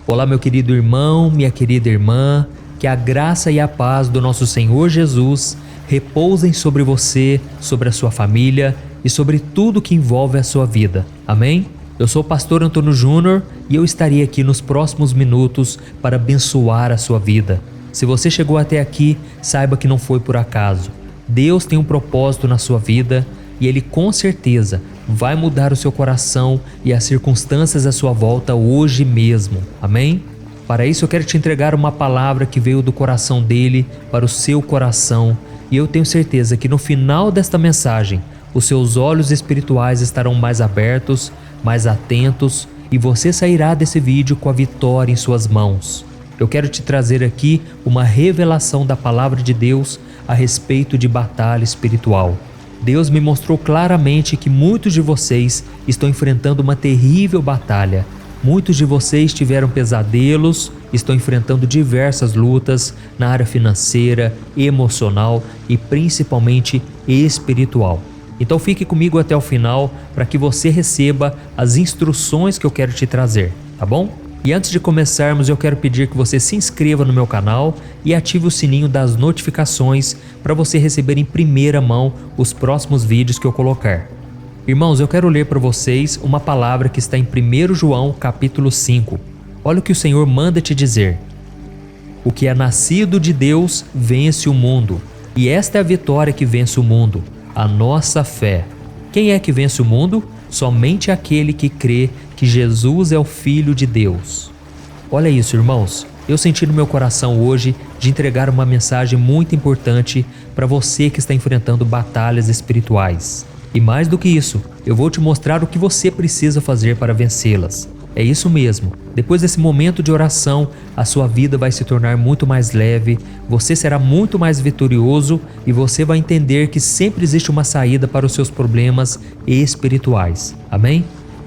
Olá, meu querido irmão, minha querida irmã, que a graça e a paz do nosso Senhor Jesus repousem sobre você, sobre a sua família e sobre tudo que envolve a sua vida. Amém? Eu sou o pastor Antônio Júnior e eu estarei aqui nos próximos minutos para abençoar a sua vida. Se você chegou até aqui, saiba que não foi por acaso. Deus tem um propósito na sua vida e Ele com certeza vai mudar o seu coração e as circunstâncias à sua volta hoje mesmo. Amém? Para isso eu quero te entregar uma palavra que veio do coração dele para o seu coração, e eu tenho certeza que no final desta mensagem os seus olhos espirituais estarão mais abertos, mais atentos, e você sairá desse vídeo com a vitória em suas mãos. Eu quero te trazer aqui uma revelação da palavra de Deus a respeito de batalha espiritual. Deus me mostrou claramente que muitos de vocês estão enfrentando uma terrível batalha. Muitos de vocês tiveram pesadelos, estão enfrentando diversas lutas na área financeira, emocional e principalmente espiritual. Então fique comigo até o final para que você receba as instruções que eu quero te trazer, tá bom? E antes de começarmos, eu quero pedir que você se inscreva no meu canal e ative o sininho das notificações para você receber em primeira mão os próximos vídeos que eu colocar. Irmãos, eu quero ler para vocês uma palavra que está em 1 João capítulo 5. Olha o que o Senhor manda te dizer. O que é nascido de Deus vence o mundo, e esta é a vitória que vence o mundo, a nossa fé. Quem é que vence o mundo? Somente aquele que crê que Jesus é o Filho de Deus. Olha isso, irmãos. Eu senti no meu coração hoje de entregar uma mensagem muito importante para você que está enfrentando batalhas espirituais. E mais do que isso, eu vou te mostrar o que você precisa fazer para vencê-las. É isso mesmo. Depois desse momento de oração, a sua vida vai se tornar muito mais leve, você será muito mais vitorioso e você vai entender que sempre existe uma saída para os seus problemas espirituais. Amém?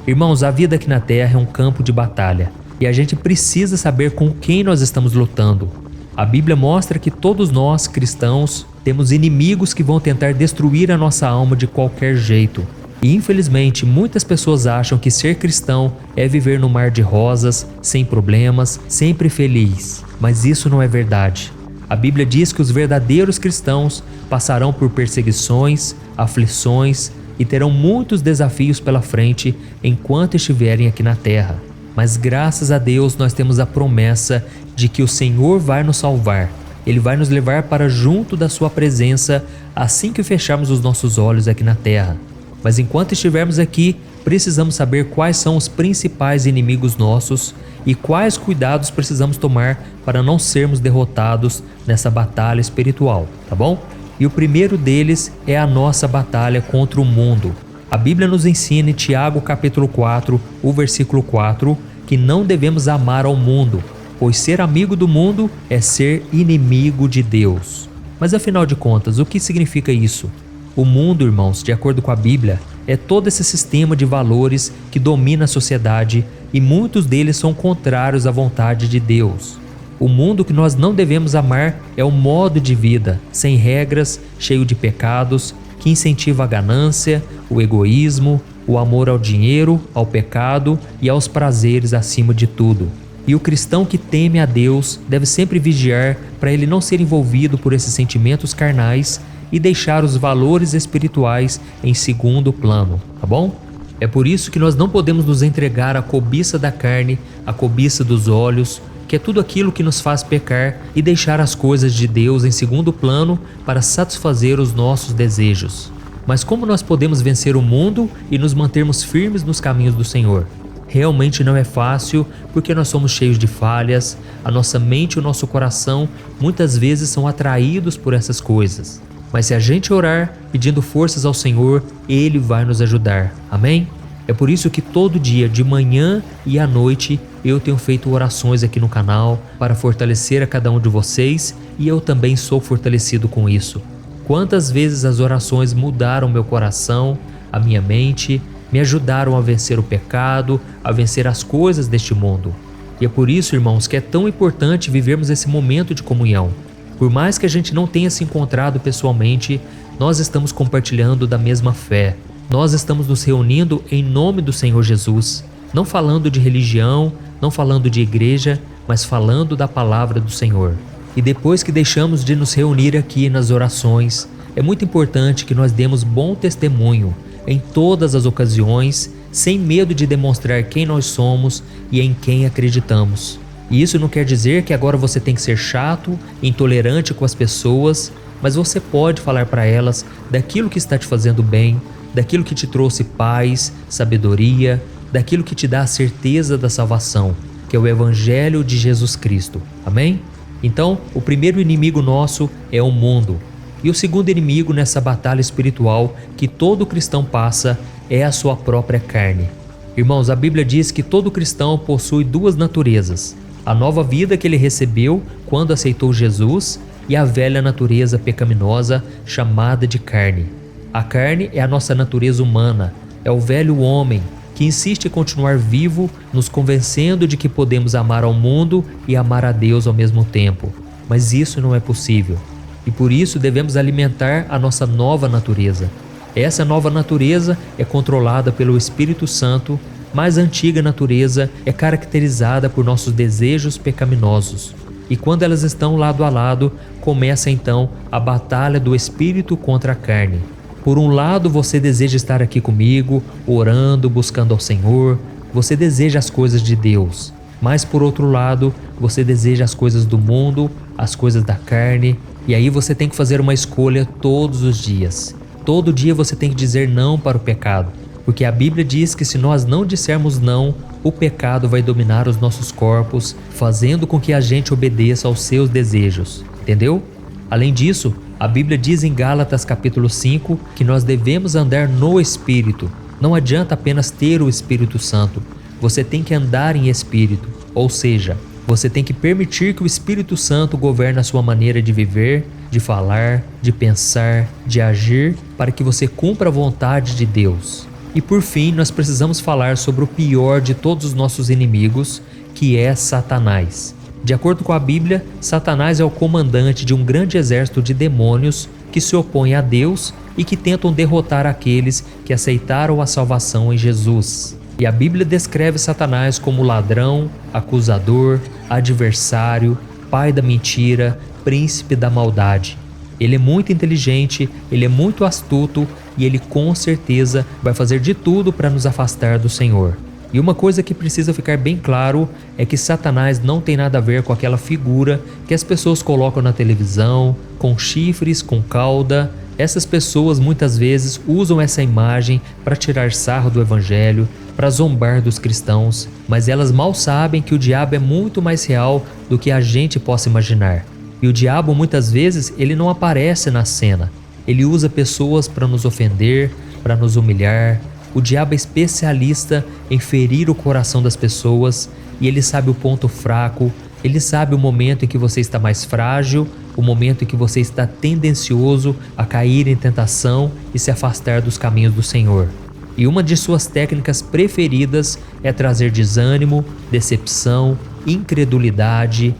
Irmãos, a vida aqui na Terra é um campo de batalha e a gente precisa saber com quem nós estamos lutando. A Bíblia mostra que todos nós, cristãos, temos inimigos que vão tentar destruir a nossa alma de qualquer jeito. E infelizmente muitas pessoas acham que ser cristão é viver no mar de rosas, sem problemas, sempre feliz. Mas isso não é verdade. A Bíblia diz que os verdadeiros cristãos passarão por perseguições, aflições e terão muitos desafios pela frente enquanto estiverem aqui na terra. Mas graças a Deus nós temos a promessa de que o Senhor vai nos salvar. Ele vai nos levar para junto da sua presença assim que fecharmos os nossos olhos aqui na terra. Mas enquanto estivermos aqui, precisamos saber quais são os principais inimigos nossos e quais cuidados precisamos tomar para não sermos derrotados nessa batalha espiritual, tá bom? E o primeiro deles é a nossa batalha contra o mundo. A Bíblia nos ensina em Tiago capítulo 4, o versículo 4, que não devemos amar ao mundo, pois ser amigo do mundo é ser inimigo de Deus. Mas afinal de contas, o que significa isso? O mundo, irmãos, de acordo com a Bíblia, é todo esse sistema de valores que domina a sociedade e muitos deles são contrários à vontade de Deus. O mundo que nós não devemos amar é o modo de vida, sem regras, cheio de pecados, que incentiva a ganância, o egoísmo, o amor ao dinheiro, ao pecado e aos prazeres acima de tudo. E o cristão que teme a Deus deve sempre vigiar para ele não ser envolvido por esses sentimentos carnais e deixar os valores espirituais em segundo plano, tá bom? É por isso que nós não podemos nos entregar à cobiça da carne, à cobiça dos olhos, que é tudo aquilo que nos faz pecar, e deixar as coisas de Deus em segundo plano para satisfazer os nossos desejos. Mas como nós podemos vencer o mundo e nos mantermos firmes nos caminhos do Senhor? Realmente não é fácil, porque nós somos cheios de falhas, a nossa mente e o nosso coração muitas vezes são atraídos por essas coisas. Mas se a gente orar, pedindo forças ao Senhor, Ele vai nos ajudar. Amém? É por isso que todo dia, de manhã e à noite, eu tenho feito orações aqui no canal para fortalecer a cada um de vocês, e eu também sou fortalecido com isso. Quantas vezes as orações mudaram meu coração, a minha mente, me ajudaram a vencer o pecado, a vencer as coisas deste mundo. E é por isso, irmãos, que é tão importante vivermos esse momento de comunhão. Por mais que a gente não tenha se encontrado pessoalmente, nós estamos compartilhando da mesma fé. Nós estamos nos reunindo em nome do Senhor Jesus. Não falando de religião, não falando de igreja, mas falando da palavra do Senhor. E depois que deixamos de nos reunir aqui nas orações, é muito importante que nós demos bom testemunho em todas as ocasiões, sem medo de demonstrar quem nós somos e em quem acreditamos. E isso não quer dizer que agora você tem que ser chato, intolerante com as pessoas, mas você pode falar para elas daquilo que está te fazendo bem, daquilo que te trouxe paz, sabedoria, daquilo que te dá a certeza da salvação, que é o Evangelho de Jesus Cristo. Amém? Então, o primeiro inimigo nosso é o mundo. E o segundo inimigo nessa batalha espiritual que todo cristão passa é a sua própria carne. Irmãos, a Bíblia diz que todo cristão possui duas naturezas: a nova vida que ele recebeu quando aceitou Jesus e a velha natureza pecaminosa chamada de carne. A carne é a nossa natureza humana, é o velho homem que insiste em continuar vivo, nos convencendo de que podemos amar ao mundo e amar a Deus ao mesmo tempo. Mas isso não é possível. E por isso devemos alimentar a nossa nova natureza. Essa nova natureza é controlada pelo Espírito Santo, mas a antiga natureza é caracterizada por nossos desejos pecaminosos. E quando elas estão lado a lado, começa então a batalha do Espírito contra a carne. Por um lado, você deseja estar aqui comigo, orando, buscando ao Senhor, você deseja as coisas de Deus. Mas por outro lado, você deseja as coisas do mundo, as coisas da carne, e aí você tem que fazer uma escolha todos os dias. Todo dia você tem que dizer não para o pecado, porque a Bíblia diz que se nós não dissermos não, o pecado vai dominar os nossos corpos, fazendo com que a gente obedeça aos seus desejos. Entendeu? Além disso, a Bíblia diz em Gálatas capítulo 5 que nós devemos andar no Espírito. Não adianta apenas ter o Espírito Santo, você tem que andar em Espírito, ou seja, você tem que permitir que o Espírito Santo governe a sua maneira de viver, de falar, de pensar, de agir, para que você cumpra a vontade de Deus. E por fim, nós precisamos falar sobre o pior de todos os nossos inimigos, que é Satanás. De acordo com a Bíblia, Satanás é o comandante de um grande exército de demônios que se opõem a Deus e que tentam derrotar aqueles que aceitaram a salvação em Jesus. E a Bíblia descreve Satanás como ladrão, acusador, adversário, pai da mentira, príncipe da maldade. Ele é muito inteligente, ele é muito astuto e ele com certeza vai fazer de tudo para nos afastar do Senhor. E uma coisa que precisa ficar bem claro é que Satanás não tem nada a ver com aquela figura que as pessoas colocam na televisão, com chifres, com cauda. Essas pessoas muitas vezes usam essa imagem para tirar sarro do Evangelho, para zombar dos cristãos, mas elas mal sabem que o diabo é muito mais real do que a gente possa imaginar. E o diabo muitas vezes ele não aparece na cena, ele usa pessoas para nos ofender, para nos humilhar. O diabo é especialista em ferir o coração das pessoas e ele sabe o ponto fraco, ele sabe o momento em que você está mais frágil, o momento em que você está tendencioso a cair em tentação e se afastar dos caminhos do Senhor. E uma de suas técnicas preferidas é trazer desânimo, decepção, incredulidade,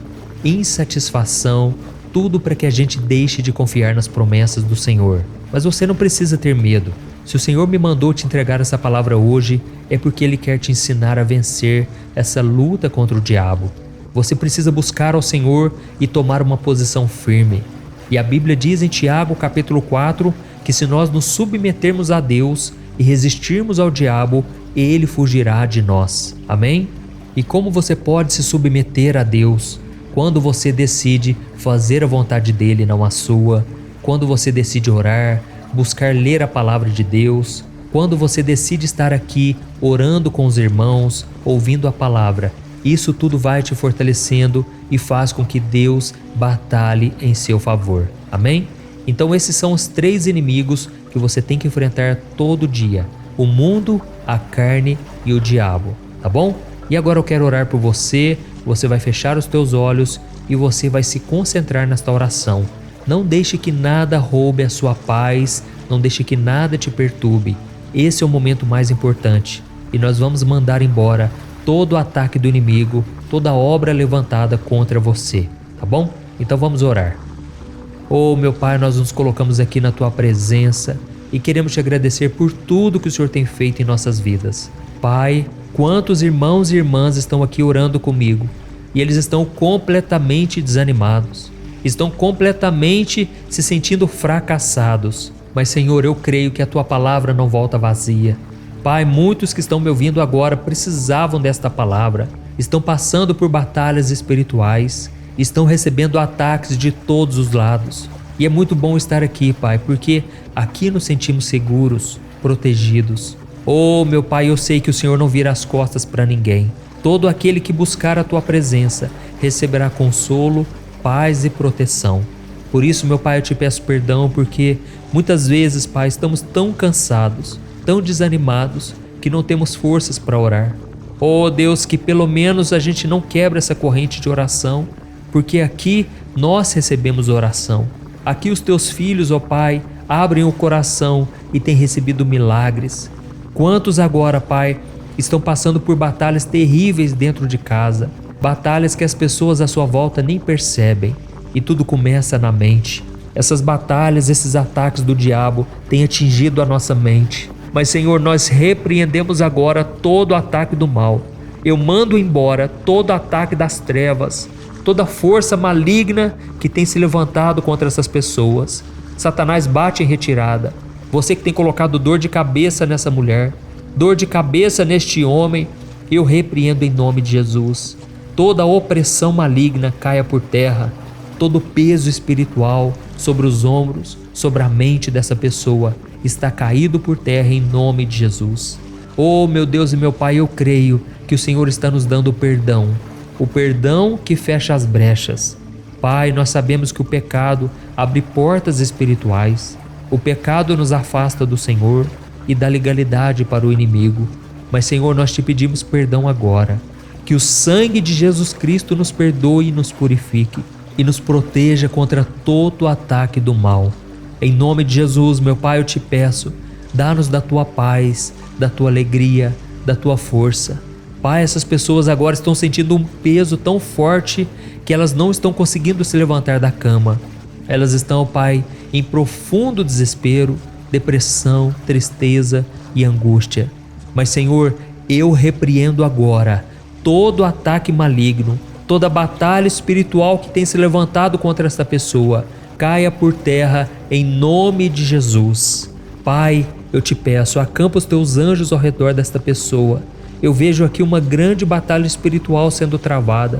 insatisfação, tudo para que a gente deixe de confiar nas promessas do Senhor. Mas você não precisa ter medo. Se o Senhor me mandou te entregar essa palavra hoje, é porque Ele quer te ensinar a vencer essa luta contra o diabo. Você precisa buscar ao Senhor e tomar uma posição firme. E a Bíblia diz em Tiago capítulo 4 que se nós nos submetermos a Deus e resistirmos ao diabo, ele fugirá de nós. Amém? E como você pode se submeter a Deus? Quando você decide fazer a vontade dele, não a sua. Quando você decide orar, buscar ler a palavra de Deus. Quando você decide estar aqui orando com os irmãos, ouvindo a palavra. Isso tudo vai te fortalecendo e faz com que Deus batalhe em seu favor. Amém? Então esses são os 3 inimigos que você tem que enfrentar todo dia: o mundo, a carne e o diabo, tá bom? E agora eu quero orar por você, você vai fechar os teus olhos e você vai se concentrar nesta oração. Não deixe que nada roube a sua paz, não deixe que nada te perturbe. Esse é o momento mais importante e nós vamos mandar embora todo o ataque do inimigo, toda obra levantada contra você, tá bom? Então vamos orar. Oh, meu Pai, nós nos colocamos aqui na Tua presença e queremos Te agradecer por tudo que o Senhor tem feito em nossas vidas. Pai, Quantos irmãos e irmãs estão aqui orando comigo e eles estão completamente desanimados, estão completamente se sentindo fracassados. Mas, Senhor, eu creio que a Tua palavra não volta vazia. Pai, muitos que estão me ouvindo agora precisavam desta palavra, estão passando por batalhas espirituais, estão recebendo ataques de todos os lados. E é muito bom estar aqui, Pai, porque aqui nos sentimos seguros, protegidos. Oh, meu Pai, eu sei que o Senhor não vira as costas para ninguém. Todo aquele que buscar a Tua presença receberá consolo, paz e proteção. Por isso, meu Pai, eu te peço perdão, porque muitas vezes, Pai, estamos tão cansados, tão desanimados, que não temos forças para orar. Oh, Deus, que pelo menos a gente não quebra essa corrente de oração, porque aqui nós recebemos oração. Aqui os Teus filhos, ó Pai, abrem o coração e têm recebido milagres. Quantos agora, Pai, estão passando por batalhas terríveis dentro de casa, batalhas que as pessoas à sua volta nem percebem, e tudo começa na mente. Essas batalhas, esses ataques do diabo têm atingido a nossa mente. Mas, Senhor, nós repreendemos agora todo ataque do mal. Eu mando embora todo ataque das trevas, toda força maligna que tem se levantado contra essas pessoas. Satanás, bate em retirada. Você que tem colocado dor de cabeça nessa mulher, dor de cabeça neste homem, eu repreendo em nome de Jesus. Toda opressão maligna caia por terra, todo peso espiritual sobre os ombros, sobre a mente dessa pessoa, está caído por terra em nome de Jesus. Oh, meu Deus e meu Pai, eu creio que o Senhor está nos dando o perdão que fecha as brechas. Pai, nós sabemos que o pecado abre portas espirituais. O pecado nos afasta do Senhor e da legalidade para o inimigo. Mas, Senhor, nós te pedimos perdão agora. Que o sangue de Jesus Cristo nos perdoe e nos purifique e nos proteja contra todo ataque do mal. Em nome de Jesus, meu Pai, eu te peço, dá-nos da Tua paz, da Tua alegria, da Tua força. Pai, essas pessoas agora estão sentindo um peso tão forte que elas não estão conseguindo se levantar da cama. Elas estão, Pai, em profundo desespero, depressão, tristeza e angústia. Mas, Senhor, eu repreendo agora todo ataque maligno, toda batalha espiritual que tem se levantado contra esta pessoa. Caia por terra em nome de Jesus. Pai, eu te peço, acampa os Teus anjos ao redor desta pessoa. Eu vejo aqui uma grande batalha espiritual sendo travada.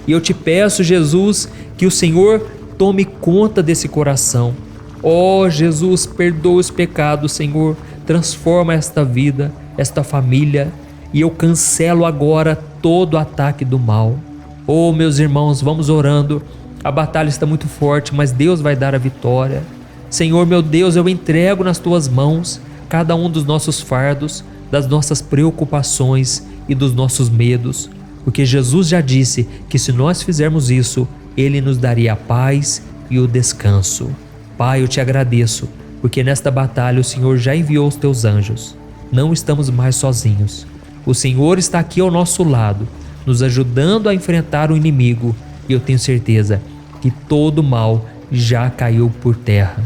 E eu te peço, Jesus, que o Senhor tome conta desse coração. Oh, Jesus, perdoa os pecados, Senhor. Transforma esta vida, esta família. E eu cancelo agora todo ataque do mal. Oh, meus irmãos, vamos orando. A batalha está muito forte, mas Deus vai dar a vitória. Senhor, meu Deus, eu entrego nas Tuas mãos cada um dos nossos fardos, das nossas preocupações e dos nossos medos, porque Jesus já disse que se nós fizermos isso, Ele nos daria a paz e o descanso. Pai, eu te agradeço, porque nesta batalha o Senhor já enviou os Teus anjos. Não estamos mais sozinhos. O Senhor está aqui ao nosso lado, nos ajudando a enfrentar o inimigo, e eu tenho certeza que todo mal já caiu por terra.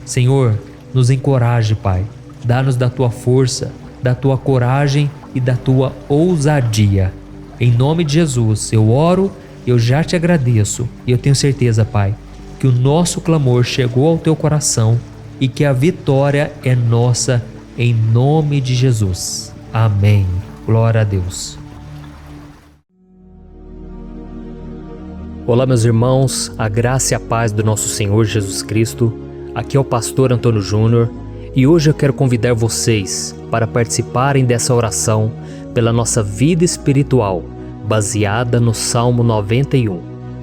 Senhor, nos encoraje, Pai. Dá-nos da Tua força, da Tua coragem e da Tua ousadia. Em nome de Jesus, eu oro, eu já te agradeço e eu tenho certeza, Pai, que o nosso clamor chegou ao Teu coração e que a vitória é nossa em nome de Jesus. Amém. Glória a Deus. Olá, meus irmãos, a graça e a paz do nosso Senhor Jesus Cristo. Aqui é o pastor Antônio Júnior e hoje eu quero convidar vocês para participarem dessa oração pela nossa vida espiritual, baseada no Salmo 91.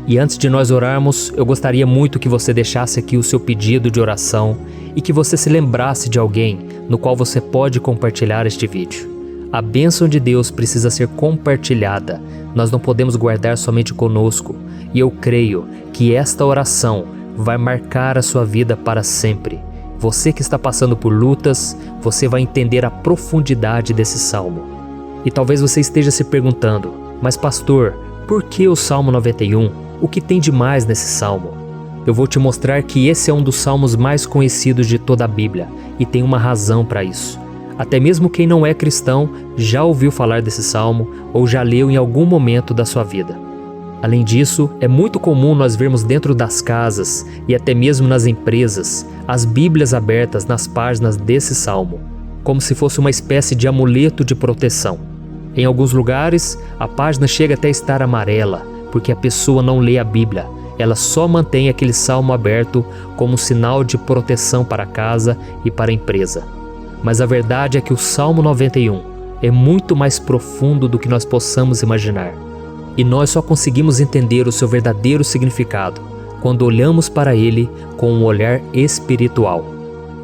E antes de nós orarmos, eu gostaria muito que você deixasse aqui o seu pedido de oração e que você se lembrasse de alguém no qual você pode compartilhar este vídeo. A bênção de Deus precisa ser compartilhada, nós não podemos guardar somente conosco, e eu creio que esta oração vai marcar a sua vida para sempre. Você que está passando por lutas, você vai entender a profundidade desse salmo. E talvez você esteja se perguntando, mas pastor, por que o Salmo 91? O que tem de mais nesse salmo? Eu vou te mostrar que esse é um dos salmos mais conhecidos de toda a Bíblia, e tem uma razão para isso. Até mesmo quem não é cristão já ouviu falar desse salmo ou já leu em algum momento da sua vida. Além disso, é muito comum nós vermos dentro das casas e até mesmo nas empresas as Bíblias abertas nas páginas desse salmo, como se fosse uma espécie de amuleto de proteção. Em alguns lugares, a página chega até a estar amarela, porque a pessoa não lê a Bíblia, ela só mantém aquele salmo aberto como sinal de proteção para a casa e para a empresa. Mas a verdade é que o Salmo 91 é muito mais profundo do que nós possamos imaginar. E nós só conseguimos entender o seu verdadeiro significado quando olhamos para ele com um olhar espiritual.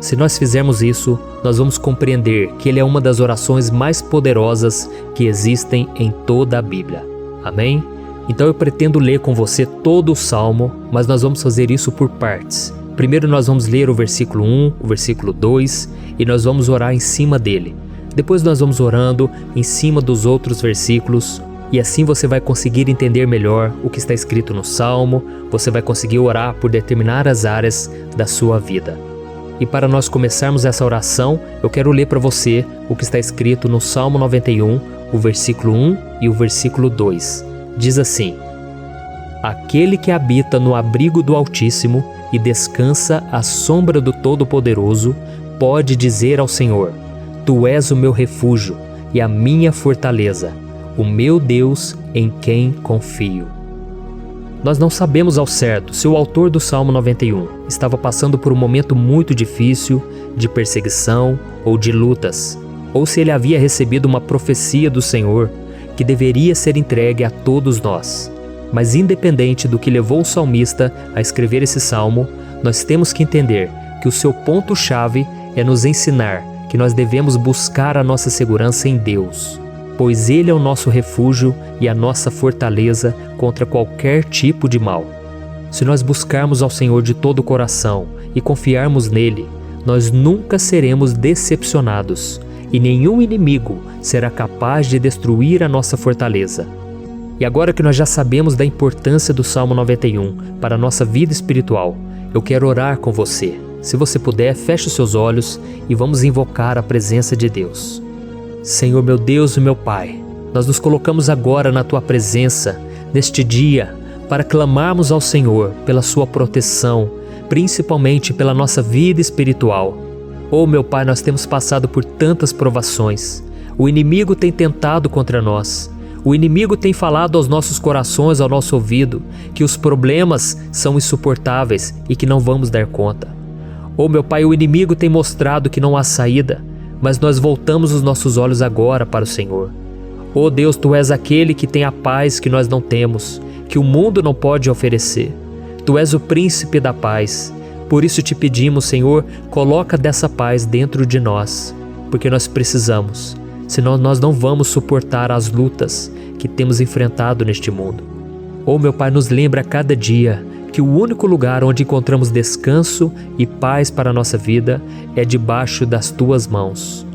Se nós fizermos isso, nós vamos compreender que ele é uma das orações mais poderosas que existem em toda a Bíblia. Amém? Então eu pretendo ler com você todo o Salmo, mas nós vamos fazer isso por partes. Primeiro nós vamos ler o versículo 1, o versículo 2 e nós vamos orar em cima dele. Depois nós vamos orando em cima dos outros versículos e assim você vai conseguir entender melhor o que está escrito no Salmo, você vai conseguir orar por determinadas áreas da sua vida. E para nós começarmos essa oração, eu quero ler para você o que está escrito no Salmo 91, o versículo 1 e o versículo 2. Diz assim: Aquele que habita no abrigo do Altíssimo e descansa à sombra do Todo-Poderoso, pode dizer ao Senhor: Tu és o meu refúgio e a minha fortaleza, o meu Deus em quem confio. Nós não sabemos ao certo se o autor do Salmo 91 estava passando por um momento muito difícil, de perseguição ou de lutas, ou se ele havia recebido uma profecia do Senhor que deveria ser entregue a todos nós. Mas independente do que levou o salmista a escrever esse salmo, nós temos que entender que o seu ponto-chave é nos ensinar que nós devemos buscar a nossa segurança em Deus, pois Ele é o nosso refúgio e a nossa fortaleza contra qualquer tipo de mal. Se nós buscarmos ao Senhor de todo o coração e confiarmos nele, nós nunca seremos decepcionados e nenhum inimigo será capaz de destruir a nossa fortaleza. E agora que nós já sabemos da importância do Salmo 91 para a nossa vida espiritual, eu quero orar com você. Se você puder, feche os seus olhos e vamos invocar a presença de Deus. Senhor meu Deus e meu Pai, nós nos colocamos agora na Tua presença, neste dia, para clamarmos ao Senhor pela Sua proteção, principalmente pela nossa vida espiritual. Oh meu Pai, nós temos passado por tantas provações. O inimigo tem tentado contra nós. O inimigo tem falado aos nossos corações, ao nosso ouvido, que os problemas são insuportáveis e que não vamos dar conta. Oh meu Pai, o inimigo tem mostrado que não há saída, mas nós voltamos os nossos olhos agora para o Senhor. Oh Deus, Tu és aquele que tem a paz que nós não temos, que o mundo não pode oferecer. Tu és o príncipe da paz. Por isso te pedimos, Senhor, coloca dessa paz dentro de nós, porque nós precisamos, senão nós não vamos suportar as lutas que temos enfrentado neste mundo. Oh meu Pai, nos lembra a cada dia que o único lugar onde encontramos descanso e paz para a nossa vida é debaixo das Tuas mãos.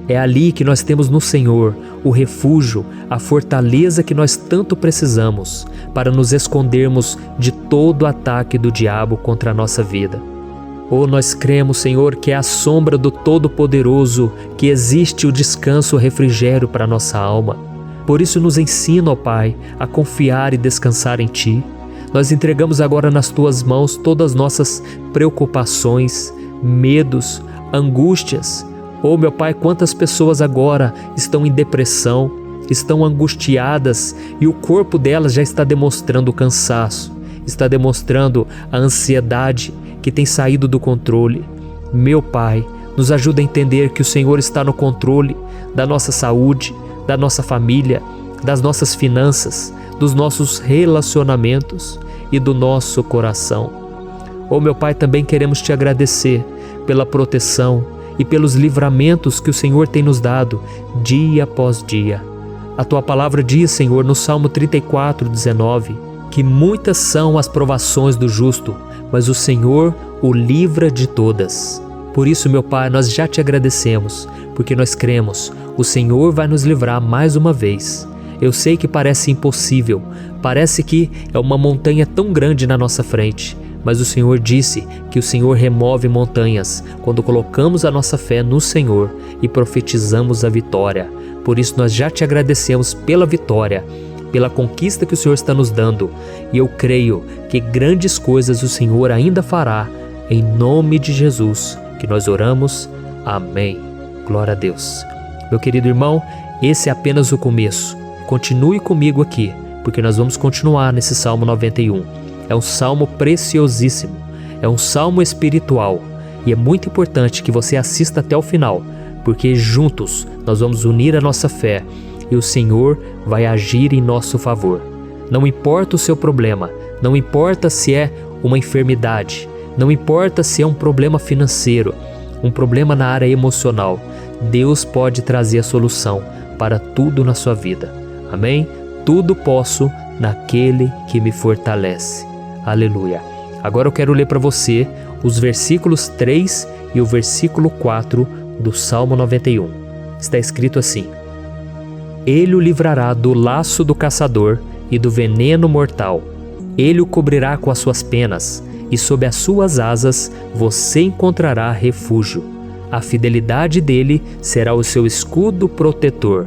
É ali que nós temos no Senhor o refúgio, a fortaleza que nós tanto precisamos para nos escondermos de todo ataque do diabo contra a nossa vida. Oh, nós cremos, Senhor, que é à sombra do Todo-Poderoso que existe o descanso, o refrigério para a nossa alma. Por isso nos ensina, ó Pai, a confiar e descansar em Ti. Nós entregamos agora nas Tuas mãos todas as nossas preocupações, medos, angústias. Oh meu Pai, quantas pessoas agora estão em depressão, estão angustiadas e o corpo delas já está demonstrando o cansaço, está demonstrando a ansiedade que tem saído do controle. Meu Pai, nos ajuda a entender que o Senhor está no controle da nossa saúde, da nossa família, das nossas finanças, dos nossos relacionamentos e do nosso coração. Oh meu Pai, também queremos Te agradecer pela proteção e pelos livramentos que o Senhor tem nos dado dia após dia. A Tua palavra diz, Senhor, no Salmo 34:19, que muitas são as provações do justo, mas o Senhor o livra de todas. Por isso, meu Pai, nós já Te agradecemos, porque nós cremos, o Senhor vai nos livrar mais uma vez. Eu sei que parece impossível, parece que é uma montanha tão grande na nossa frente, mas o Senhor disse que o Senhor remove montanhas quando colocamos a nossa fé no Senhor e profetizamos a vitória. Por isso nós já te agradecemos pela vitória, pela conquista que o Senhor está nos dando, e eu creio que grandes coisas o Senhor ainda fará, em nome de Jesus, que nós oramos. Amém. Glória a Deus. Meu querido irmão, esse é apenas o começo. Continue comigo aqui, porque nós vamos continuar nesse Salmo 91. É um salmo preciosíssimo, é um salmo espiritual, e é muito importante que você assista até o final, porque juntos nós vamos unir a nossa fé e o Senhor vai agir em nosso favor. Não importa o seu problema, não importa se é uma enfermidade, não importa se é um problema financeiro, um problema na área emocional, Deus pode trazer a solução para tudo na sua vida. Amém? Tudo posso naquele que me fortalece. Aleluia. Agora eu quero ler para você os versículos 3 e o versículo 4 do Salmo 91. Está escrito assim: Ele o livrará do laço do caçador e do veneno mortal. Ele o cobrirá com as suas penas, e sob as suas asas você encontrará refúgio. A fidelidade dele será o seu escudo protetor.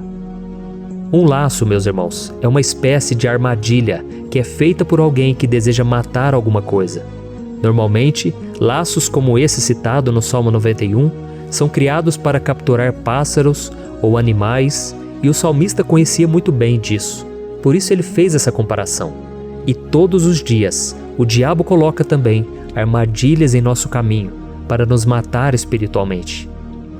Um laço, meus irmãos, é uma espécie de armadilha que é feita por alguém que deseja matar alguma coisa. Normalmente, laços como esse citado no Salmo 91 são criados para capturar pássaros ou animais, e o salmista conhecia muito bem disso. Por isso ele fez essa comparação. E todos os dias, o diabo coloca também armadilhas em nosso caminho para nos matar espiritualmente.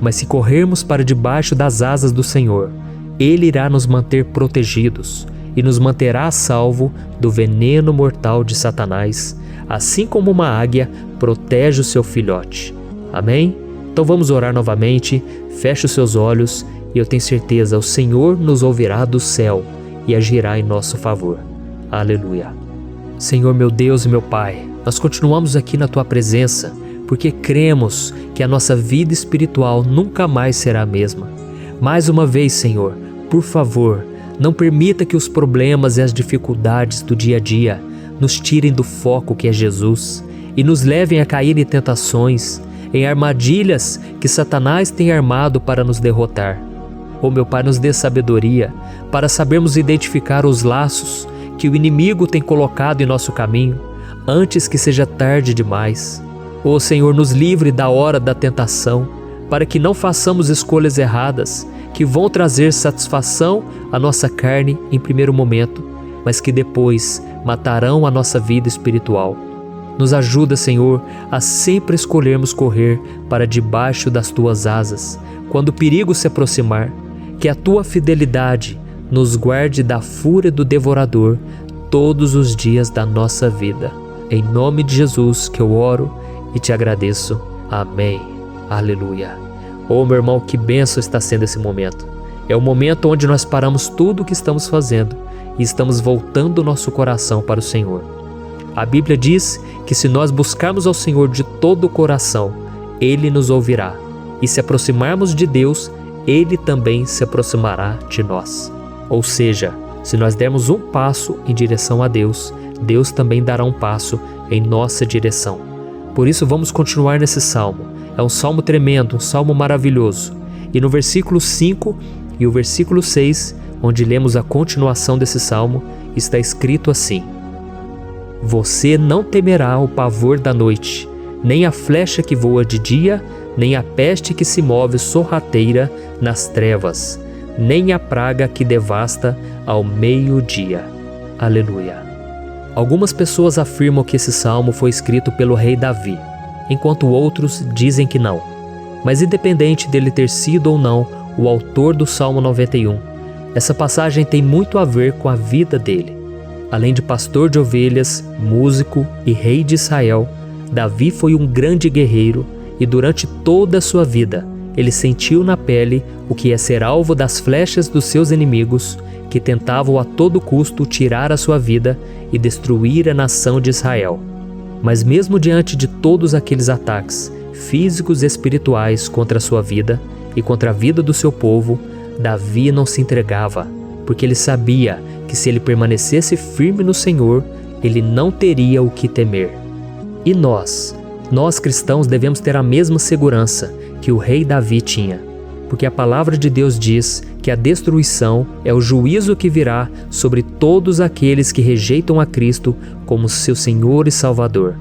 Mas se corrermos para debaixo das asas do Senhor, Ele irá nos manter protegidos e nos manterá a salvo do veneno mortal de Satanás, assim como uma águia protege o seu filhote. Amém? Então vamos orar novamente, feche os seus olhos e eu tenho certeza, o Senhor nos ouvirá do céu e agirá em nosso favor. Aleluia. Senhor, meu Deus e meu Pai, nós continuamos aqui na Tua presença, porque cremos que a nossa vida espiritual nunca mais será a mesma. Mais uma vez, Senhor, por favor, não permita que os problemas e as dificuldades do dia a dia nos tirem do foco que é Jesus e nos levem a cair em tentações, em armadilhas que Satanás tem armado para nos derrotar. Oh, meu Pai, nos dê sabedoria para sabermos identificar os laços que o inimigo tem colocado em nosso caminho antes que seja tarde demais. Oh, Senhor, nos livre da hora da tentação, para que não façamos escolhas erradas que vão trazer satisfação à nossa carne em primeiro momento, mas que depois matarão a nossa vida espiritual. Nos ajuda, Senhor, a sempre escolhermos correr para debaixo das Tuas asas, quando o perigo se aproximar, que a Tua fidelidade nos guarde da fúria do devorador todos os dias da nossa vida. Em nome de Jesus que eu oro e te agradeço. Amém. Aleluia. Oh, meu irmão, que bênção está sendo esse momento. É o momento onde nós paramos tudo o que estamos fazendo e estamos voltando o nosso coração para o Senhor. A Bíblia diz que se nós buscarmos ao Senhor de todo o coração, Ele nos ouvirá. E se aproximarmos de Deus, Ele também se aproximará de nós. Ou seja, se nós dermos um passo em direção a Deus, Deus também dará um passo em nossa direção. Por isso vamos continuar nesse salmo. É um salmo tremendo, um salmo maravilhoso. E no versículo 5 e o versículo 6, onde lemos a continuação desse salmo, está escrito assim: Você não temerá o pavor da noite, nem a flecha que voa de dia, nem a peste que se move sorrateira nas trevas, nem a praga que devasta ao meio-dia. Aleluia. Algumas pessoas afirmam que esse salmo foi escrito pelo rei Davi, enquanto outros dizem que não. Mas independente dele ter sido ou não o autor do Salmo 91, essa passagem tem muito a ver com a vida dele. Além de pastor de ovelhas, músico e rei de Israel, Davi foi um grande guerreiro e durante toda a sua vida ele sentiu na pele o que é ser alvo das flechas dos seus inimigos que tentavam a todo custo tirar a sua vida e destruir a nação de Israel. Mas mesmo diante de todos aqueles ataques físicos e espirituais contra a sua vida e contra a vida do seu povo, Davi não se entregava, porque ele sabia que se ele permanecesse firme no Senhor, ele não teria o que temer. E nós cristãos devemos ter a mesma segurança que o rei Davi tinha, porque a palavra de Deus diz que a destruição é o juízo que virá sobre todos aqueles que rejeitam a Cristo como seu Senhor e Salvador.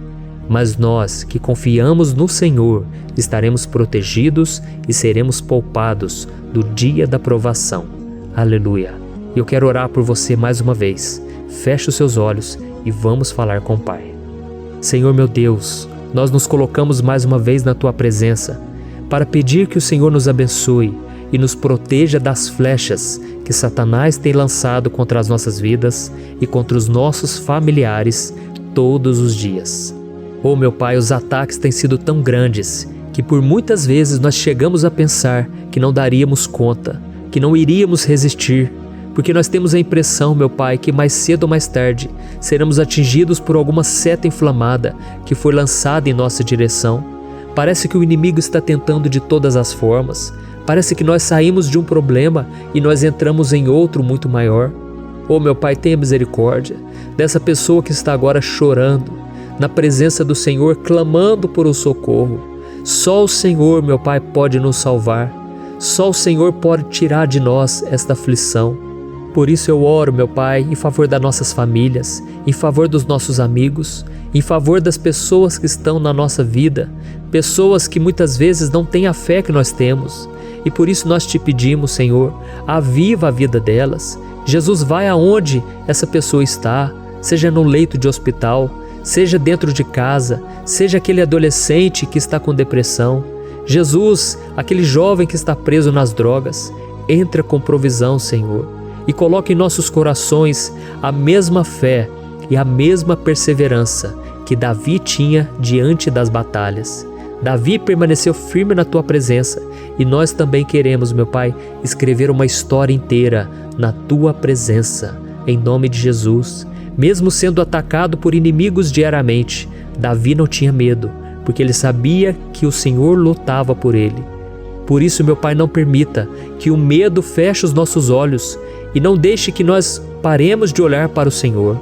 Mas nós que confiamos no Senhor estaremos protegidos e seremos poupados do dia da provação. Aleluia! Eu quero orar por você mais uma vez. Feche os seus olhos e vamos falar com o Pai. Senhor meu Deus, nós nos colocamos mais uma vez na Tua presença para pedir que o Senhor nos abençoe e nos proteja das flechas que Satanás tem lançado contra as nossas vidas e contra os nossos familiares todos os dias. Oh meu Pai, os ataques têm sido tão grandes que por muitas vezes nós chegamos a pensar que não daríamos conta, que não iríamos resistir, porque nós temos a impressão, meu Pai, que mais cedo ou mais tarde seremos atingidos por alguma seta inflamada que foi lançada em nossa direção. Parece que o inimigo está tentando de todas as formas. Parece que nós saímos de um problema e nós entramos em outro muito maior. Oh meu Pai, tenha misericórdia dessa pessoa que está agora chorando, na presença do Senhor, clamando por um socorro. Só o Senhor, meu Pai, pode nos salvar. Só o Senhor pode tirar de nós esta aflição. Por isso eu oro, meu Pai, em favor das nossas famílias, em favor dos nossos amigos, em favor das pessoas que estão na nossa vida, pessoas que muitas vezes não têm a fé que nós temos. E por isso nós te pedimos, Senhor, aviva a vida delas. Jesus, vai aonde essa pessoa está, seja no leito de hospital, seja dentro de casa, seja aquele adolescente que está com depressão. Jesus, aquele jovem que está preso nas drogas, entra com provisão, Senhor, e coloca em nossos corações a mesma fé e a mesma perseverança que Davi tinha diante das batalhas. Davi permaneceu firme na Tua presença e nós também queremos, meu Pai, escrever uma história inteira na Tua presença, em nome de Jesus. Mesmo sendo atacado por inimigos diariamente, Davi não tinha medo, porque ele sabia que o Senhor lutava por ele. Por isso, meu Pai, não permita que o medo feche os nossos olhos e não deixe que nós paremos de olhar para o Senhor.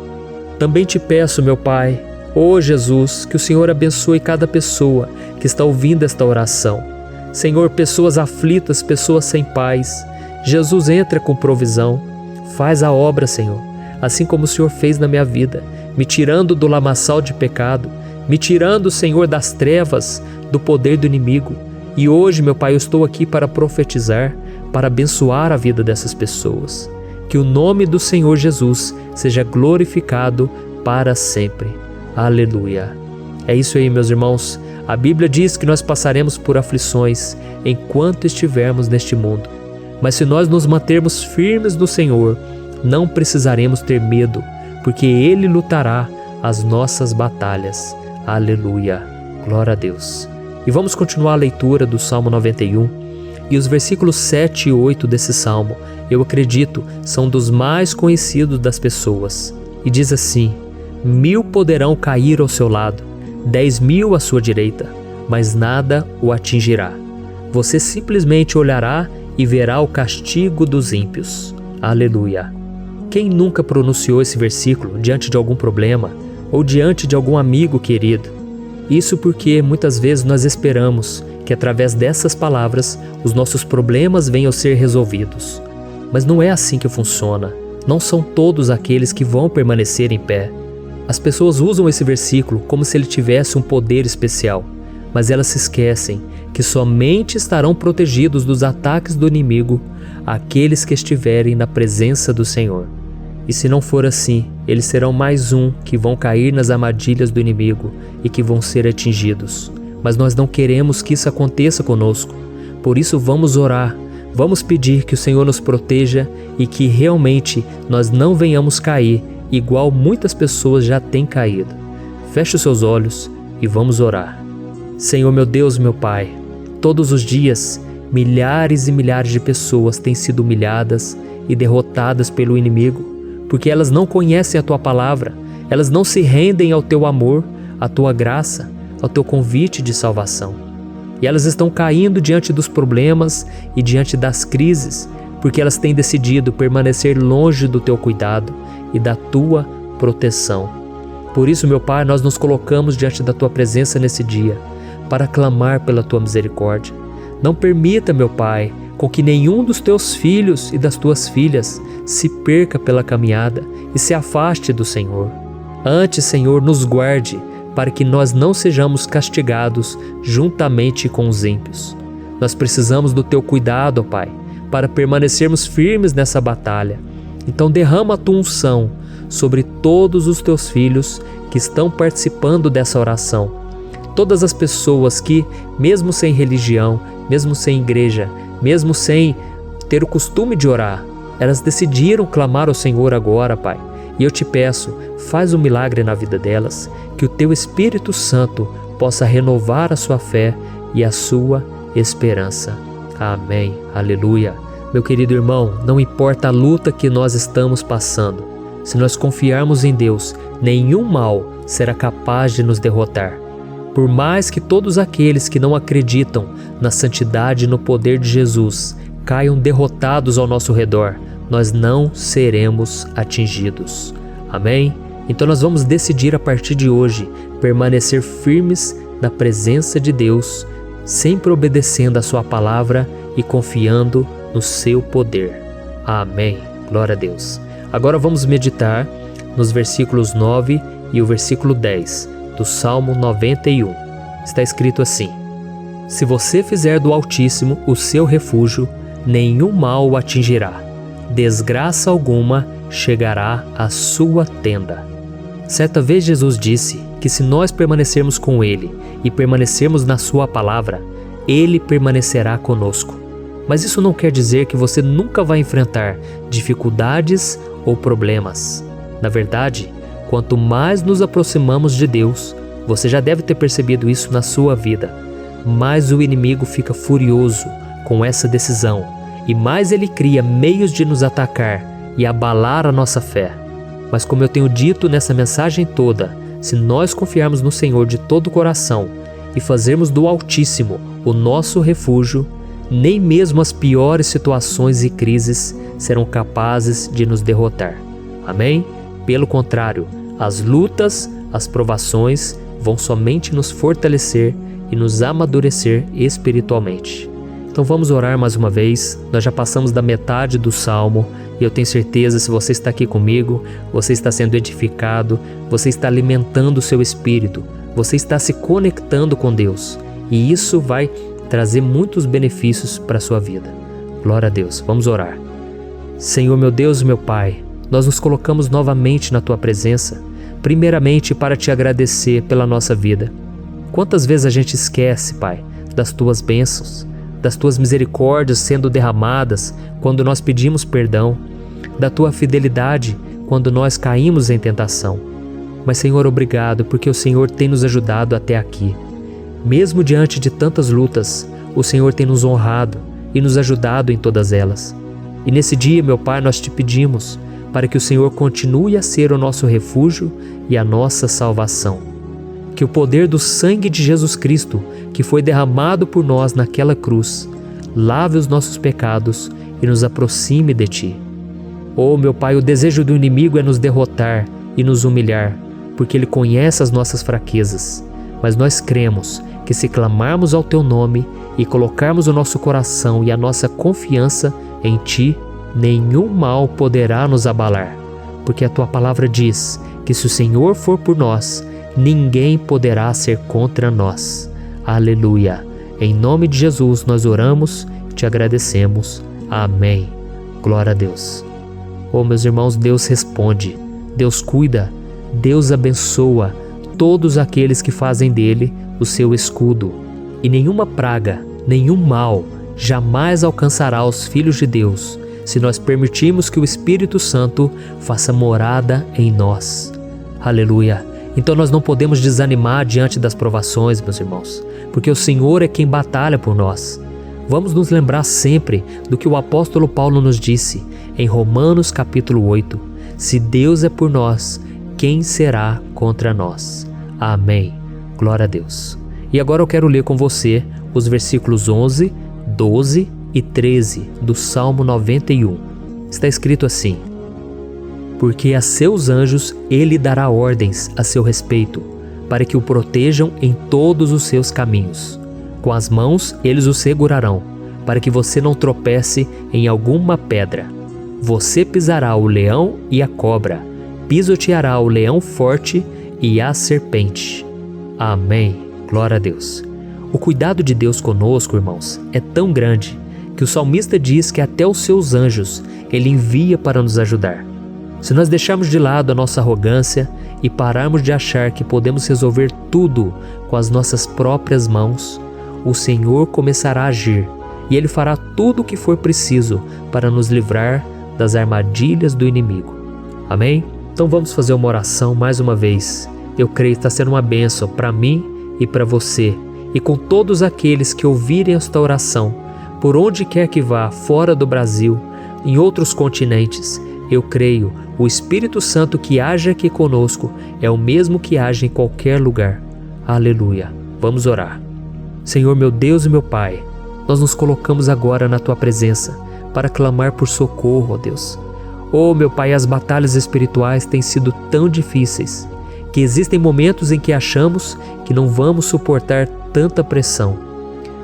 Também te peço, meu Pai, ó Jesus, que o Senhor abençoe cada pessoa que está ouvindo esta oração. Senhor, pessoas aflitas, pessoas sem paz. Jesus, entra com provisão. Faz a obra, Senhor, assim como o Senhor fez na minha vida, me tirando do lamaçal de pecado, me tirando, Senhor, das trevas, do poder do inimigo. E hoje, meu Pai, eu estou aqui para profetizar, para abençoar a vida dessas pessoas. Que o nome do Senhor Jesus seja glorificado para sempre. Aleluia. É isso aí, meus irmãos. A Bíblia diz que nós passaremos por aflições enquanto estivermos neste mundo. Mas se nós nos mantermos firmes no Senhor, não precisaremos ter medo, porque Ele lutará as nossas batalhas. Aleluia. Glória a Deus. E vamos continuar a leitura do Salmo 91. E os versículos 7 e 8 desse Salmo, eu acredito, são dos mais conhecidos das pessoas. E diz assim: 1000 poderão cair ao seu lado, 10.000 à sua direita, mas nada o atingirá. Você simplesmente olhará e verá o castigo dos ímpios. Aleluia. Quem nunca pronunciou esse versículo diante de algum problema ou diante de algum amigo querido? Isso porque muitas vezes nós esperamos que através dessas palavras os nossos problemas venham a ser resolvidos. Mas não é assim que funciona. Não são todos aqueles que vão permanecer em pé. As pessoas usam esse versículo como se ele tivesse um poder especial, mas elas se esquecem que somente estarão protegidos dos ataques do inimigo aqueles que estiverem na presença do Senhor. E se não for assim, eles serão mais um que vão cair nas armadilhas do inimigo e que vão ser atingidos. Mas nós não queremos que isso aconteça conosco. Por isso vamos orar, vamos pedir que o Senhor nos proteja e que realmente nós não venhamos cair igual muitas pessoas já têm caído. Feche os seus olhos e vamos orar. Senhor meu Deus, meu Pai, todos os dias milhares e milhares de pessoas têm sido humilhadas e derrotadas pelo inimigo, porque elas não conhecem a Tua palavra, elas não se rendem ao Teu amor, à Tua graça, ao Teu convite de salvação. E elas estão caindo diante dos problemas e diante das crises, porque elas têm decidido permanecer longe do Teu cuidado e da Tua proteção. Por isso, meu Pai, nós nos colocamos diante da Tua presença nesse dia, para clamar pela Tua misericórdia. Não permita, meu Pai, com que nenhum dos Teus filhos e das Tuas filhas se perca pela caminhada e se afaste do Senhor. Antes, Senhor, nos guarde, para que nós não sejamos castigados juntamente com os ímpios. Nós precisamos do Teu cuidado, ó Pai, para permanecermos firmes nessa batalha. Então derrama a Tua unção sobre todos os Teus filhos que estão participando dessa oração. Todas as pessoas que, mesmo sem religião, mesmo sem igreja, mesmo sem ter o costume de orar, elas decidiram clamar ao Senhor agora, Pai. E eu te peço, faz um milagre na vida delas, que o Teu Espírito Santo possa renovar a sua fé e a sua esperança. Amém. Aleluia. Meu querido irmão, não importa a luta que nós estamos passando, se nós confiarmos em Deus, nenhum mal será capaz de nos derrotar. Por mais que todos aqueles que não acreditam na santidade e no poder de Jesus caiam derrotados ao nosso redor, nós não seremos atingidos. Amém? Então nós vamos decidir a partir de hoje permanecer firmes na presença de Deus, sempre obedecendo a Sua palavra e confiando no Seu poder. Amém. Glória a Deus. Agora vamos meditar nos versículos 9 e o versículo 10 do Salmo 91. Está escrito assim: Se você fizer do Altíssimo o seu refúgio, nenhum mal o atingirá. Desgraça alguma chegará à sua tenda. Certa vez Jesus disse que se nós permanecermos com Ele e permanecermos na Sua palavra, Ele permanecerá conosco. Mas isso não quer dizer que você nunca vai enfrentar dificuldades ou problemas. Na verdade, quanto mais nos aproximamos de Deus, você já deve ter percebido isso na sua vida, mais o inimigo fica furioso com essa decisão e mais ele cria meios de nos atacar e abalar a nossa fé. Mas como eu tenho dito nessa mensagem toda, se nós confiarmos no Senhor de todo o coração e fazermos do Altíssimo o nosso refúgio, nem mesmo as piores situações e crises serão capazes de nos derrotar. Amém? Pelo contrário, as lutas, as provações vão somente nos fortalecer e nos amadurecer espiritualmente. Então vamos orar mais uma vez. Nós já passamos da metade do Salmo e eu tenho certeza, se você está aqui comigo, você está sendo edificado, você está alimentando o seu espírito, você está se conectando com Deus e isso vai trazer muitos benefícios para a sua vida. Glória a Deus. Vamos orar. Senhor, meu Deus e meu Pai, nós nos colocamos novamente na Tua presença, primeiramente para Te agradecer pela nossa vida. Quantas vezes a gente esquece, Pai, das Tuas bênçãos, das Tuas misericórdias sendo derramadas quando nós pedimos perdão, da Tua fidelidade quando nós caímos em tentação. Mas, Senhor, obrigado, porque o Senhor tem nos ajudado até aqui. Mesmo diante de tantas lutas, o Senhor tem nos honrado e nos ajudado em todas elas. E nesse dia, meu Pai, nós Te pedimos para que o Senhor continue a ser o nosso refúgio e a nossa salvação. Que o poder do sangue de Jesus Cristo, que foi derramado por nós naquela cruz, lave os nossos pecados e nos aproxime de Ti. Oh, meu Pai, o desejo do inimigo é nos derrotar e nos humilhar, porque ele conhece as nossas fraquezas. Mas nós cremos que se clamarmos ao Teu nome e colocarmos o nosso coração e a nossa confiança em Ti, nenhum mal poderá nos abalar, porque a Tua palavra diz que se o Senhor for por nós, ninguém poderá ser contra nós. Aleluia! Em nome de Jesus nós oramos e Te agradecemos. Amém. Glória a Deus. Oh, meus irmãos, Deus responde, Deus cuida, Deus abençoa todos aqueles que fazem dele o seu escudo. E nenhuma praga, nenhum mal jamais alcançará os filhos de Deus, se nós permitirmos que o Espírito Santo faça morada em nós. Aleluia! Então nós não podemos desanimar diante das provações, meus irmãos, porque o Senhor é quem batalha por nós. Vamos nos lembrar sempre do que o apóstolo Paulo nos disse em Romanos capítulo 8. Se Deus é por nós, quem será contra nós? Amém. Glória a Deus. E agora eu quero ler com você os versículos 11, 12 e 13 do Salmo 91. Está escrito assim: porque a seus anjos ele dará ordens a seu respeito, para que o protejam em todos os seus caminhos. Com as mãos eles o segurarão, para que você não tropece em alguma pedra. Você pisará o leão e a cobra, pisoteará o leão forte e a serpente. Amém. Glória a Deus. O cuidado de Deus conosco, irmãos, é tão grande que o salmista diz que até os seus anjos ele envia para nos ajudar. Se nós deixarmos de lado a nossa arrogância e pararmos de achar que podemos resolver tudo com as nossas próprias mãos, o Senhor começará a agir e Ele fará tudo o que for preciso para nos livrar das armadilhas do inimigo. Amém? Então vamos fazer uma oração mais uma vez. Eu creio que está sendo uma bênção para mim e para você, e com todos aqueles que ouvirem esta oração, por onde quer que vá, fora do Brasil, em outros continentes. Eu creio, o Espírito Santo que age aqui conosco é o mesmo que age em qualquer lugar. Aleluia. Vamos orar. Senhor, meu Deus e meu Pai, nós nos colocamos agora na Tua presença para clamar por socorro, ó Deus. Oh, meu Pai, as batalhas espirituais têm sido tão difíceis que existem momentos em que achamos que não vamos suportar tanta pressão.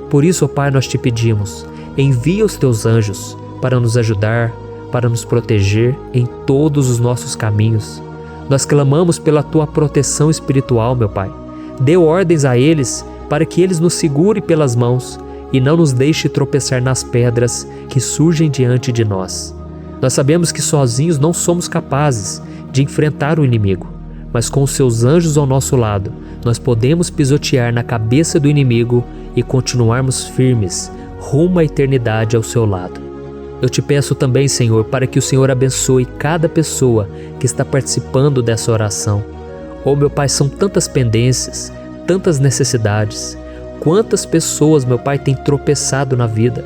Por isso, ó Pai, nós te pedimos, envia os Teus anjos para nos ajudar, para nos proteger em todos os nossos caminhos. Nós clamamos pela Tua proteção espiritual, meu Pai. Dê ordens a eles para que eles nos segurem pelas mãos e não nos deixe tropeçar nas pedras que surgem diante de nós. Nós sabemos que sozinhos não somos capazes de enfrentar o inimigo, mas com os Seus anjos ao nosso lado, nós podemos pisotear na cabeça do inimigo e continuarmos firmes rumo à eternidade ao Seu lado. Eu te peço também, Senhor, para que o Senhor abençoe cada pessoa que está participando dessa oração. Oh, meu Pai, são tantas pendências, tantas necessidades. Quantas pessoas, meu Pai, têm tropeçado na vida.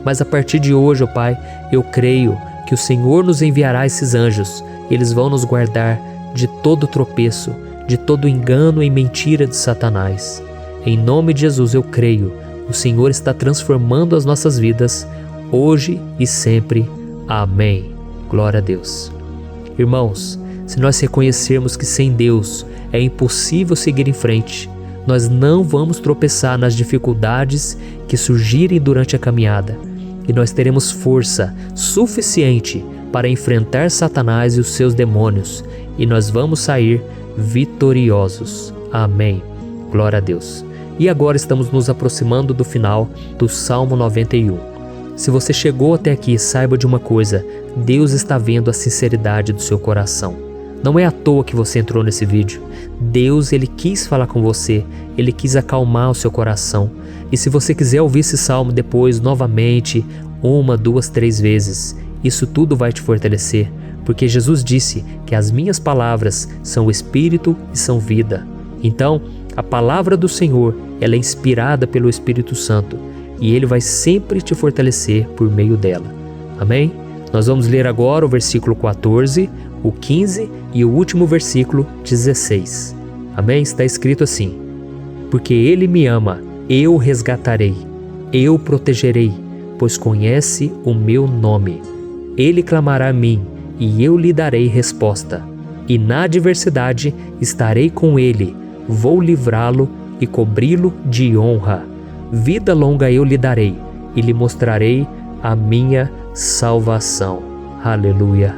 Mas a partir de hoje, oh Pai, eu creio que o Senhor nos enviará esses anjos. Eles vão nos guardar de todo tropeço, de todo engano e mentira de Satanás. Em nome de Jesus eu creio, o Senhor está transformando as nossas vidas, hoje e sempre. Amém. Glória a Deus. Irmãos, se nós reconhecermos que sem Deus é impossível seguir em frente, nós não vamos tropeçar nas dificuldades que surgirem durante a caminhada, e nós teremos força suficiente para enfrentar Satanás e os seus demônios, e nós vamos sair vitoriosos. Amém. Glória a Deus. E agora estamos nos aproximando do final do Salmo 91. Se você chegou até aqui, saiba de uma coisa: Deus está vendo a sinceridade do seu coração. Não é à toa que você entrou nesse vídeo. Deus, Ele quis falar com você, Ele quis acalmar o seu coração. E se você quiser ouvir esse salmo depois, novamente, 1, 2, 3 vezes, isso tudo vai te fortalecer, porque Jesus disse que as minhas palavras são espírito e são vida. Então, a palavra do Senhor, ela é inspirada pelo Espírito Santo, e Ele vai sempre te fortalecer por meio dela. Amém? Nós vamos ler agora o versículo 14, o 15 e o último versículo 16. Amém? Está escrito assim: porque Ele me ama, eu o resgatarei, eu o protegerei, pois conhece o meu nome. Ele clamará a mim, e eu lhe darei resposta. E na adversidade estarei com ele, vou livrá-lo e cobri-lo de honra. Vida longa eu lhe darei, e lhe mostrarei a minha salvação. Aleluia.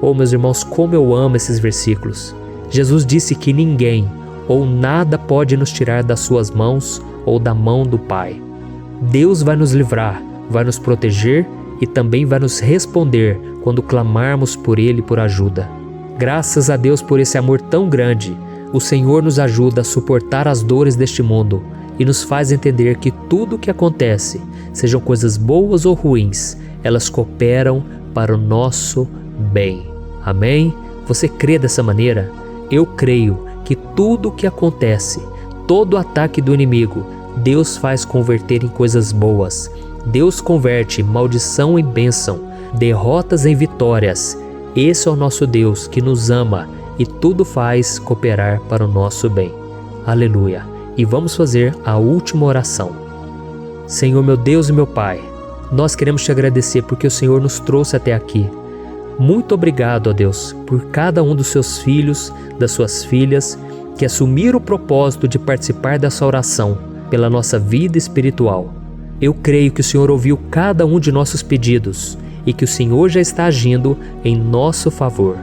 Oh, meus irmãos, como eu amo esses versículos. Jesus disse que ninguém ou nada pode nos tirar das suas mãos ou da mão do Pai. Deus vai nos livrar, vai nos proteger e também vai nos responder quando clamarmos por Ele por ajuda. Graças a Deus por esse amor tão grande, o Senhor nos ajuda a suportar as dores deste mundo e nos faz entender que tudo o que acontece, sejam coisas boas ou ruins, elas cooperam para o nosso bem. Amém? Você crê dessa maneira? Eu creio que tudo o que acontece, todo ataque do inimigo, Deus faz converter em coisas boas. Deus converte maldição em bênção, derrotas em vitórias. Esse é o nosso Deus que nos ama e tudo faz cooperar para o nosso bem. Aleluia! E vamos fazer a última oração. Senhor, meu Deus e meu Pai, nós queremos te agradecer porque o Senhor nos trouxe até aqui. Muito obrigado, ó Deus, por cada um dos seus filhos, das suas filhas, que assumiram o propósito de participar dessa oração pela nossa vida espiritual. Eu creio que o Senhor ouviu cada um de nossos pedidos e que o Senhor já está agindo em nosso favor.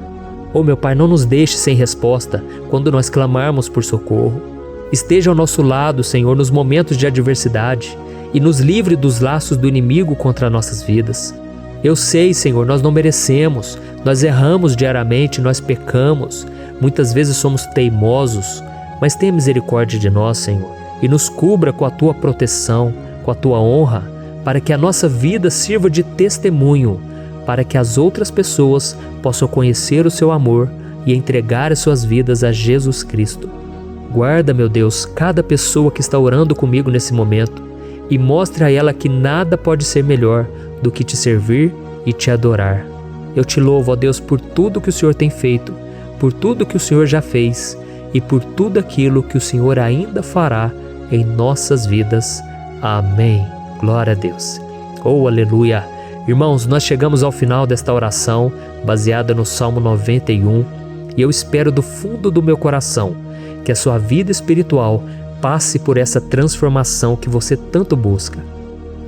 Oh, meu Pai, não nos deixe sem resposta quando nós clamarmos por socorro. Esteja ao nosso lado, Senhor, nos momentos de adversidade e nos livre dos laços do inimigo contra nossas vidas. Eu sei, Senhor, nós não merecemos, nós erramos diariamente, nós pecamos, muitas vezes somos teimosos, mas tenha misericórdia de nós, Senhor, e nos cubra com a Tua proteção, com a Tua honra, para que a nossa vida sirva de testemunho, para que as outras pessoas possam conhecer o Seu amor e entregar as suas vidas a Jesus Cristo. Guarda, meu Deus, cada pessoa que está orando comigo nesse momento e mostre a ela que nada pode ser melhor do que te servir e te adorar. Eu te louvo, ó Deus, por tudo que o Senhor tem feito, por tudo que o Senhor já fez e por tudo aquilo que o Senhor ainda fará em nossas vidas. Amém. Glória a Deus. Oh, aleluia. Irmãos, nós chegamos ao final desta oração baseada no Salmo 91 e eu espero do fundo do meu coração que a sua vida espiritual passe por essa transformação que você tanto busca.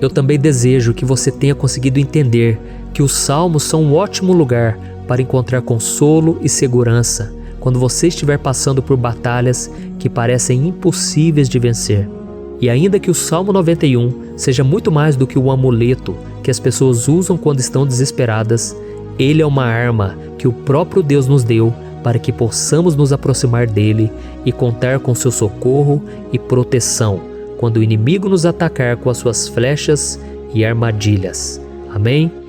Eu também desejo que você tenha conseguido entender que os salmos são um ótimo lugar para encontrar consolo e segurança quando você estiver passando por batalhas que parecem impossíveis de vencer. E ainda que o Salmo 91 seja muito mais do que um amuleto que as pessoas usam quando estão desesperadas, ele é uma arma que o próprio Deus nos deu para que possamos nos aproximar dele e contar com seu socorro e proteção quando o inimigo nos atacar com as suas flechas e armadilhas. Amém?